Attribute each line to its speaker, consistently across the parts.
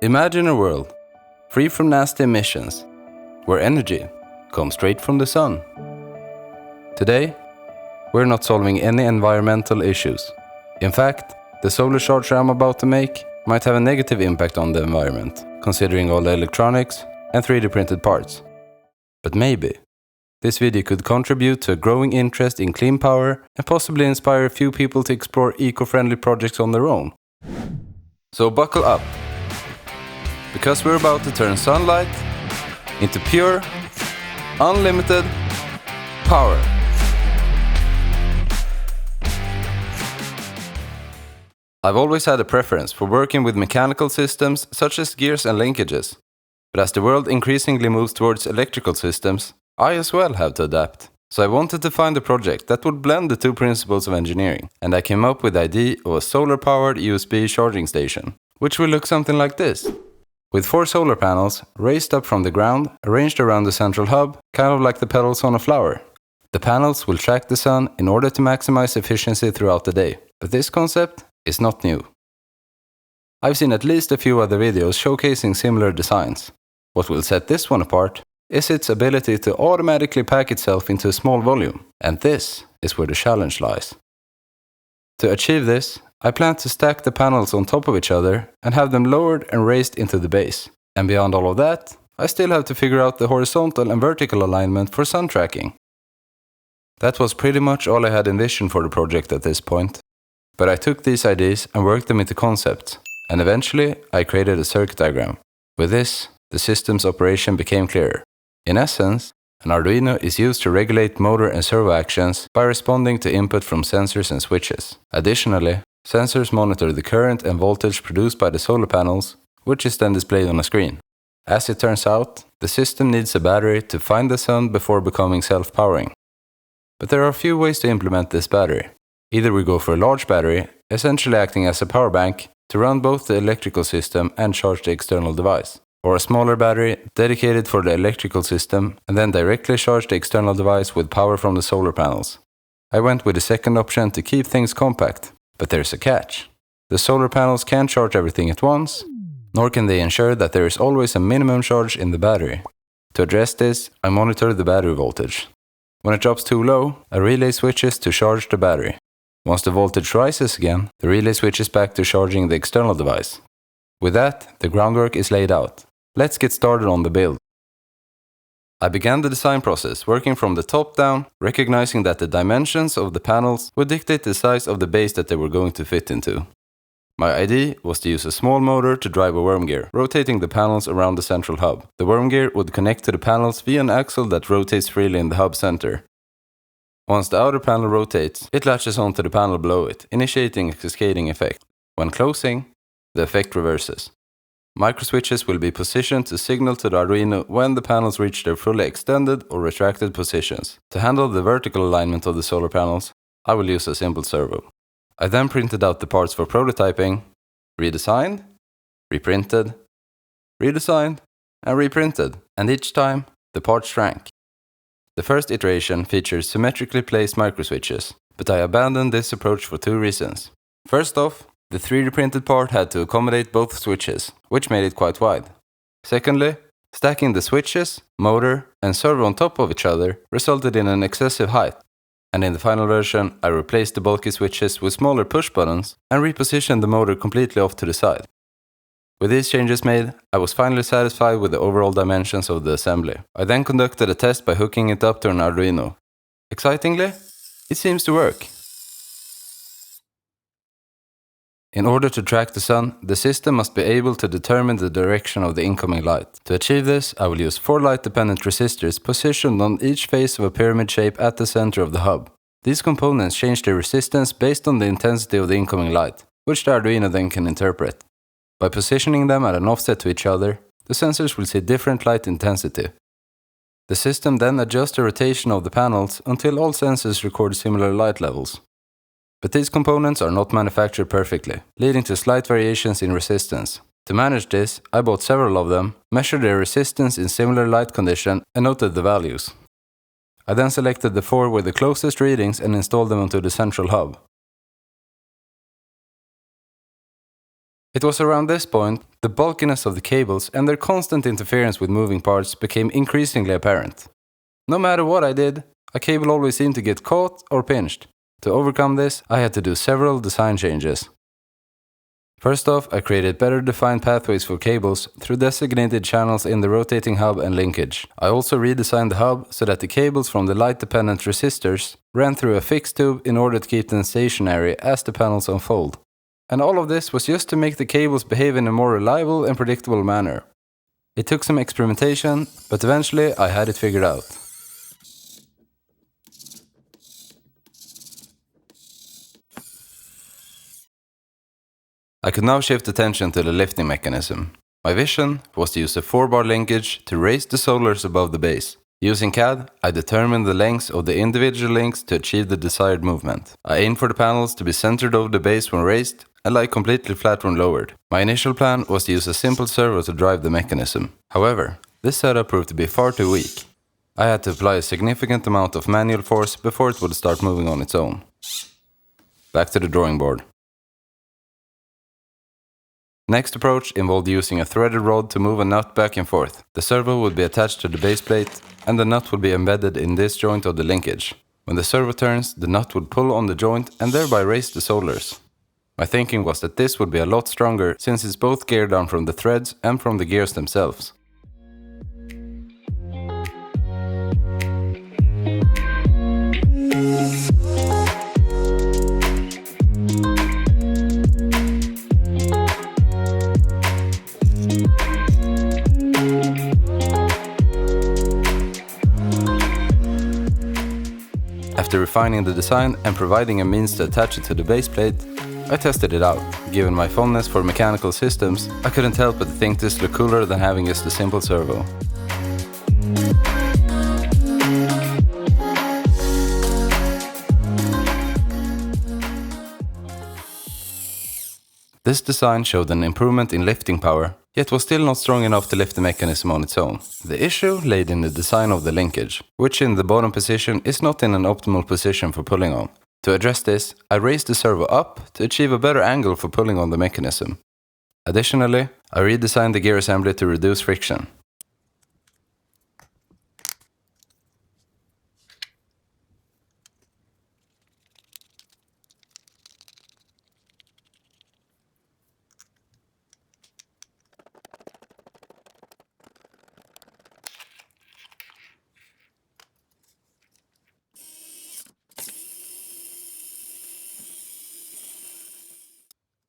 Speaker 1: Imagine a world free from nasty emissions, where energy comes straight from the sun. Today, we're not solving any environmental issues. In fact, the solar charger I'm about to make might have a negative impact on the environment, considering all the electronics and 3D printed parts. But maybe this video could contribute to a growing interest in clean power and possibly inspire a few people to explore eco-friendly projects on their own. So buckle up, because we're about to turn sunlight into pure, unlimited power. I've always had a preference for working with mechanical systems such as gears and linkages. But as the world increasingly moves towards electrical systems, I as well have to adapt. So I wanted to find a project that would blend the two principles of engineering, and I came up with the idea of a solar-powered USB charging station, which will look something like this. With 4 solar panels raised up from the ground, arranged around the central hub, kind of like the petals on a flower. The panels will track the sun in order to maximize efficiency throughout the day, but this concept is not new. I've seen at least a few other videos showcasing similar designs. What will set this one apart is its ability to automatically pack itself into a small volume, and this is where the challenge lies. To achieve this, I plan to stack the panels on top of each other and have them lowered and raised into the base. And beyond all of that, I still have to figure out the horizontal and vertical alignment for sun tracking. That was pretty much all I had envisioned for the project at this point. But I took these ideas and worked them into concepts, and eventually I created a circuit diagram. With this, the system's operation became clearer. In essence, an Arduino is used to regulate motor and servo actions by responding to input from sensors and switches. Additionally, sensors monitor the current and voltage produced by the solar panels, which is then displayed on a screen. As it turns out, the system needs a battery to find the sun before becoming self-powering. But there are a few ways to implement this battery. Either we go for a large battery, essentially acting as a power bank, to run both the electrical system and charge the external device, or a smaller battery dedicated for the electrical system and then directly charge the external device with power from the solar panels. I went with the second option to keep things compact, but there's a catch. The solar panels can't charge everything at once, nor can they ensure that there is always a minimum charge in the battery. To address this, I monitor the battery voltage. When it drops too low, a relay switches to charge the battery. Once the voltage rises again, the relay switches back to charging the external device. With that, the groundwork is laid out. Let's get started on the build. I began the design process working from the top down, recognizing that the dimensions of the panels would dictate the size of the base that they were going to fit into. My idea was to use a small motor to drive a worm gear, rotating the panels around the central hub. The worm gear would connect to the panels via an axle that rotates freely in the hub center. Once the outer panel rotates, it latches onto the panel below it, initiating a cascading effect. When closing, the effect reverses. Micro switches will be positioned to signal to the Arduino when the panels reach their fully extended or retracted positions. To handle the vertical alignment of the solar panels, I will use a simple servo. I then printed out the parts for prototyping, redesigned, reprinted, redesigned, and reprinted, and each time the parts shrank. The first iteration features symmetrically placed microswitches, but I abandoned this approach for 2 reasons. First off, the 3D printed part had to accommodate both switches, which made it quite wide. Secondly, stacking the switches, motor, and servo on top of each other resulted in an excessive height, and in the final version I replaced the bulky switches with smaller push buttons and repositioned the motor completely off to the side. With these changes made, I was finally satisfied with the overall dimensions of the assembly. I then conducted a test by hooking it up to an Arduino. Excitingly, it seems to work. In order to track the sun, the system must be able to determine the direction of the incoming light. To achieve this, I will use 4 light-dependent resistors positioned on each face of a pyramid shape at the center of the hub. These components change their resistance based on the intensity of the incoming light, which the Arduino then can interpret. By positioning them at an offset to each other, the sensors will see different light intensity. The system then adjusts the rotation of the panels until all sensors record similar light levels. But these components are not manufactured perfectly, leading to slight variations in resistance. To manage this, I bought several of them, measured their resistance in similar light condition, and noted the values. I then selected the 4 with the closest readings and installed them onto the central hub. It was around this point, the bulkiness of the cables and their constant interference with moving parts became increasingly apparent. No matter what I did, a cable always seemed to get caught or pinched. To overcome this, I had to do several design changes. First off, I created better defined pathways for cables through designated channels in the rotating hub and linkage. I also redesigned the hub so that the cables from the light-dependent resistors ran through a fixed tube in order to keep them stationary as the panels unfold. And all of this was just to make the cables behave in a more reliable and predictable manner. It took some experimentation, but eventually I had it figured out. I could now shift attention to the lifting mechanism. My vision was to use a 4-bar linkage to raise the solars above the base. Using CAD, I determined the lengths of the individual links to achieve the desired movement. I aimed for the panels to be centered over the base when raised and lie completely flat when lowered. My initial plan was to use a simple servo to drive the mechanism. However, this setup proved to be far too weak. I had to apply a significant amount of manual force before it would start moving on its own. Back to the drawing board. Next approach involved using a threaded rod to move a nut back and forth. The servo would be attached to the base plate, and the nut would be embedded in this joint of the linkage. When the servo turns, the nut would pull on the joint and thereby raise the solars. My thinking was that this would be a lot stronger since it's both geared down from the threads and from the gears themselves. After refining the design and providing a means to attach it to the base plate, I tested it out. Given my fondness for mechanical systems, I couldn't help but think this looked cooler than having just a simple servo. This design showed an improvement in lifting power, yet was still not strong enough to lift the mechanism on its own. The issue laid in the design of the linkage, which in the bottom position is not in an optimal position for pulling on. To address this, I raised the servo up to achieve a better angle for pulling on the mechanism. Additionally, I redesigned the gear assembly to reduce friction.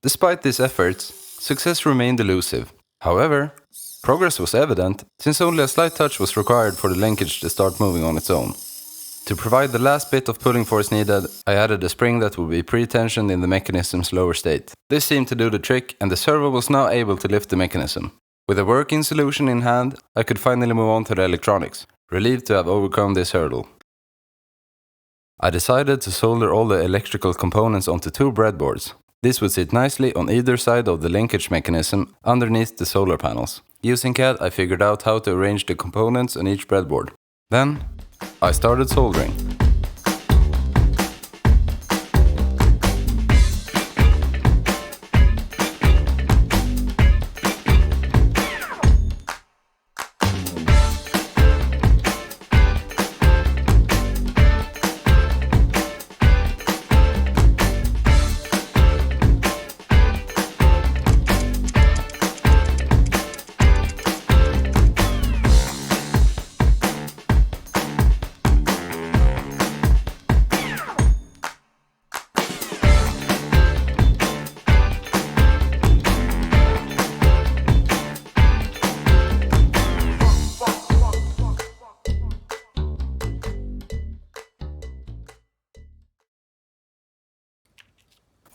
Speaker 1: Despite these efforts, success remained elusive. However, progress was evident since only a slight touch was required for the linkage to start moving on its own. To provide the last bit of pulling force needed, I added a spring that would be pre-tensioned in the mechanism's lower state. This seemed to do the trick, and the servo was now able to lift the mechanism. With a working solution in hand, I could finally move on to the electronics, relieved to have overcome this hurdle. I decided to solder all the electrical components onto 2 breadboards. This would sit nicely on either side of the linkage mechanism underneath the solar panels. Using CAD, I figured out how to arrange the components on each breadboard. Then, I started soldering.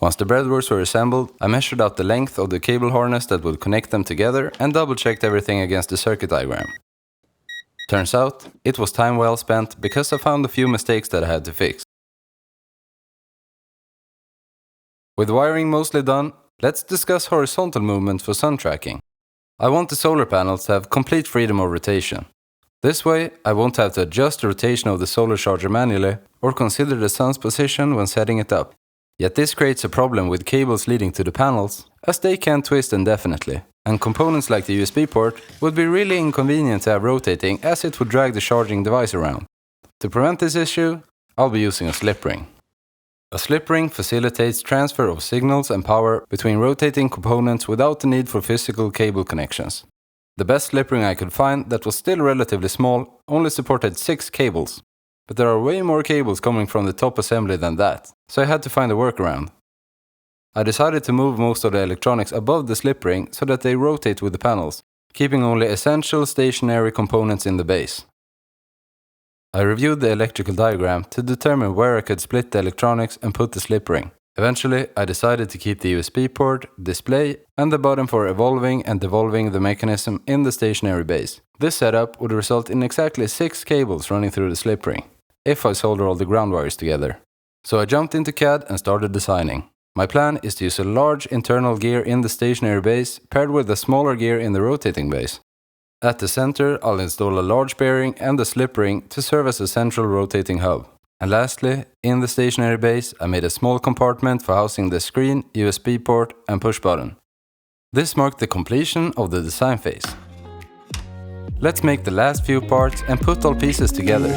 Speaker 1: Once the breadboards were assembled, I measured out the length of the cable harness that would connect them together and double-checked everything against the circuit diagram. Turns out, it was time well spent because I found a few mistakes that I had to fix. With wiring mostly done, let's discuss horizontal movement for sun tracking. I want the solar panels to have complete freedom of rotation. This way, I won't have to adjust the rotation of the solar charger manually or consider the sun's position when setting it up. Yet this creates a problem with cables leading to the panels, as they can twist indefinitely, and components like the USB port would be really inconvenient to have rotating as it would drag the charging device around. To prevent this issue, I'll be using a slip ring. A slip ring facilitates transfer of signals and power between rotating components without the need for physical cable connections. The best slip ring I could find that was still relatively small only supported 6 cables, but there are way more cables coming from the top assembly than that, so I had to find a workaround. I decided to move most of the electronics above the slip ring so that they rotate with the panels, keeping only essential stationary components in the base. I reviewed the electrical diagram to determine where I could split the electronics and put the slip ring. Eventually, I decided to keep the USB port, display, and the button for evolving and devolving the mechanism in the stationary base. This setup would result in exactly 6 cables running through the slip ring, if I solder all the ground wires together. So I jumped into CAD and started designing. My plan is to use a large internal gear in the stationary base paired with a smaller gear in the rotating base. At the center, I'll install a large bearing and a slip ring to serve as a central rotating hub. And lastly, in the stationary base, I made a small compartment for housing the screen, USB port, and push button. This marked the completion of the design phase. Let's make the last few parts and put all pieces together.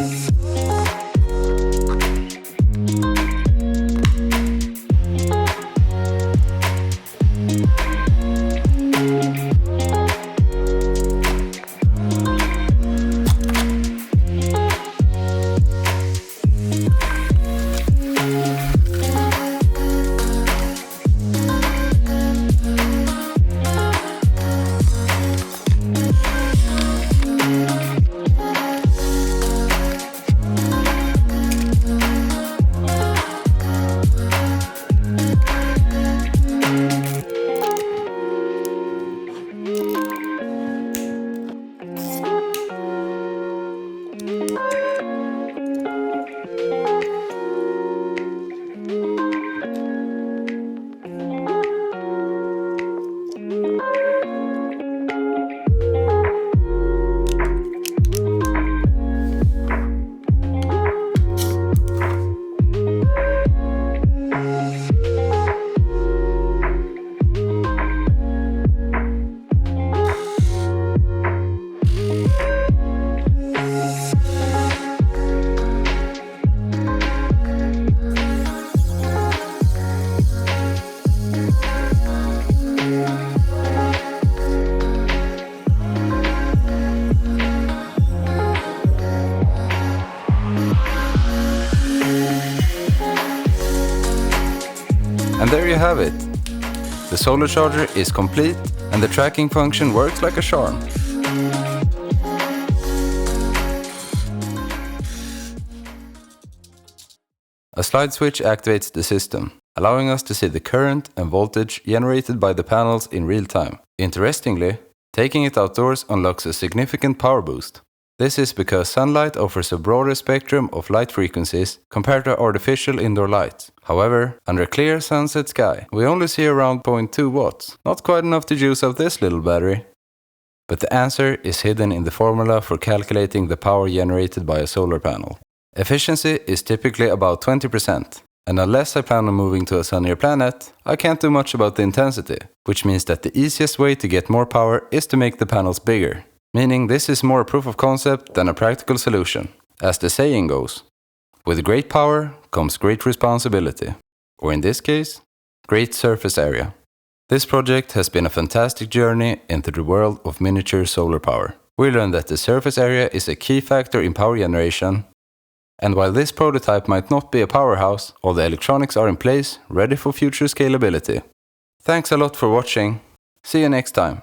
Speaker 1: And there you have it. The solar charger is complete and the tracking function works like a charm. A slide switch activates the system, allowing us to see the current and voltage generated by the panels in real time. Interestingly, taking it outdoors unlocks a significant power boost. This is because sunlight offers a broader spectrum of light frequencies compared to artificial indoor light. However, under a clear sunset sky, we only see around 0.2 watts, not quite enough to juice up this little battery. But the answer is hidden in the formula for calculating the power generated by a solar panel. Efficiency is typically about 20%, and unless I plan on moving to a sunnier planet, I can't do much about the intensity, which means that the easiest way to get more power is to make the panels bigger. Meaning this is more a proof of concept than a practical solution. As the saying goes, with great power comes great responsibility. Or in this case, great surface area. This project has been a fantastic journey into the world of miniature solar power. We learned that the surface area is a key factor in power generation. And while this prototype might not be a powerhouse, all the electronics are in place, ready for future scalability. Thanks a lot for watching. See you next time.